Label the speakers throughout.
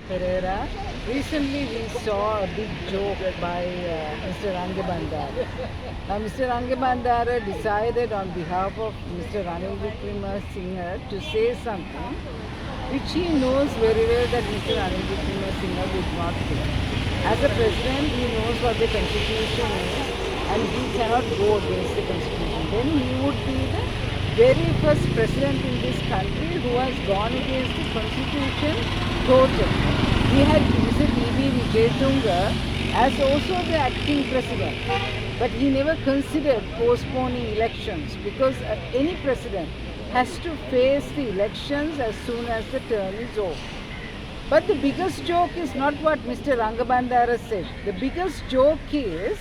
Speaker 1: Pereira. Recently, we saw a big joke by Mr. Rangabandara. Now, Mr. Rangabandara decided on behalf of Mr. Ranil Wickremesinghe to say something which he knows very well that Mr. Ranil Wickremesinghe would not do. As a president, he knows what the constitution is and he cannot go against the constitution. Then he would be the very first president in this country who has gone against the constitution totally. He had Mr. T.B. Vijaytunga as also the acting president, but he never considered postponing elections because any president has to face the elections as soon as the term is over. But the biggest joke is not what Mr. Rangabandara said. The biggest joke is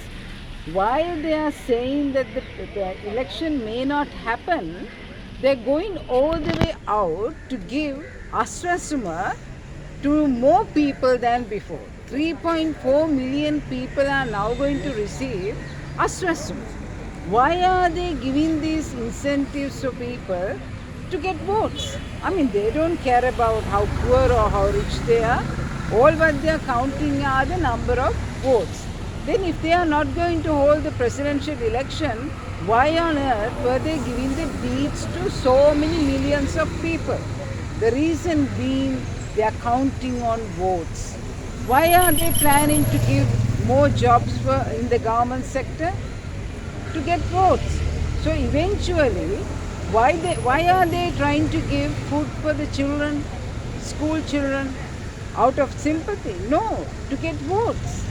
Speaker 1: while they are saying that the election may not happen, they are going all the way out to give Ashrasuma to more people than before. 3.4 million people are now going to receive Ashrasuma. Why are they giving these incentives to people to get votes? I mean, they don't care about how poor or how rich they are. All what they are counting are the number of votes. Then if they are not going to hold the presidential election, why on earth were they giving the deeds to so many millions of people? The reason being they are counting on votes. Why are they planning to give more jobs in the government sector? To get votes. So eventually, why are they trying to give food for the children, school children, out of sympathy? No, to get votes.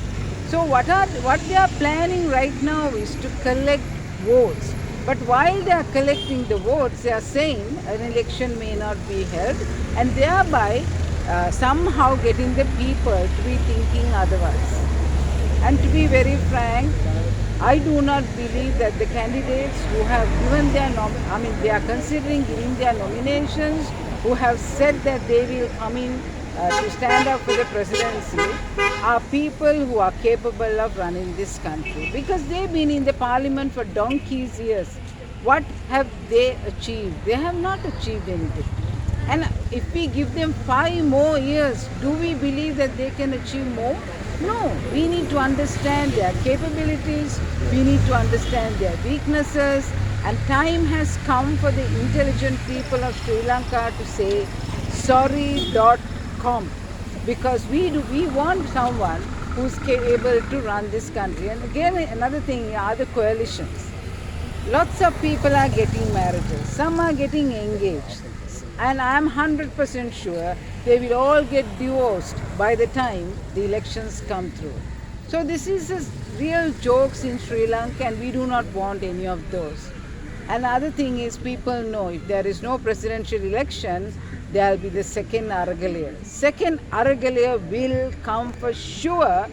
Speaker 1: So what they are planning right now is to collect votes. But while they are collecting the votes, they are saying an election may not be held, and thereby somehow getting the people to be thinking otherwise. And to be very frank, I do not believe that the candidates who have given their they are considering giving their nominations, who have said that they will come in to stand up for the presidency, are people who are capable of running this country. Because they've been in the parliament for donkey's years. What have they achieved? They have not achieved anything. And if we give them 5 more years, do we believe that they can achieve more? No, we need to understand their capabilities, we need to understand their weaknesses, and time has come for the intelligent people of Sri Lanka to say sorry.com, because we want someone who's able to run this country. And again, another thing are the coalitions. Lots of people are getting marriages, some are getting engaged, and I am 100% sure they will all get divorced by the time the elections come through. So this is a real jokes in Sri Lanka, and we do not want any of those. Another thing is, people know if there is no presidential election, there will be the second Aragalaya. Second Aragalaya will come for sure,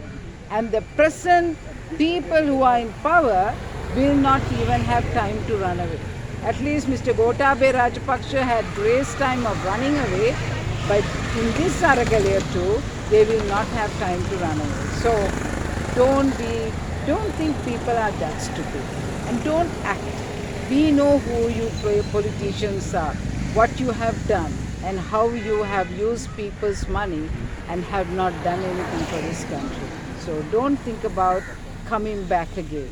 Speaker 1: and the present people who are in power will not even have time to run away. At least Mr. Gotabaya Rajapaksa had grace time of running away, but in this Aragalaya too, they will not have time to run away. So don't think people are that stupid, and don't act. We know who you politicians are, what you have done, and how you have used people's money and have not done anything for this country. So don't think about coming back again.